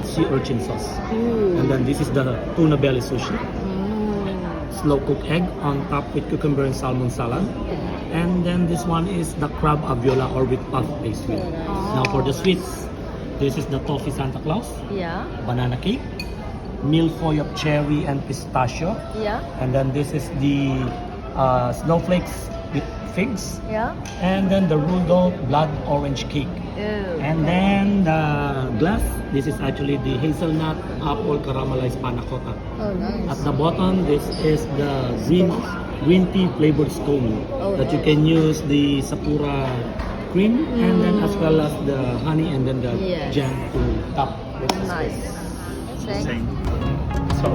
sea urchin sauce. Ooh. And then this is the tuna belly sushi. Slow cooked egg on top with cucumber and salmon salad. And then this one is the crab aviola or with puff pastry. Now for the sweets, this is the toffee Santa Claus, Yeah. banana cake, milfoy of cherry and pistachio. Yeah. And then this is the snowflakes with figs. Yeah. And then the Rudolph blood orange cake. Ooh. And then the glass, this is actually the hazelnut apple caramelized panna cotta. Oh, nice. At the bottom, this is the green tea flavored scone that you can use the sakura cream and then as well as the honey and then the Yes. jam to top with the Nice. same. So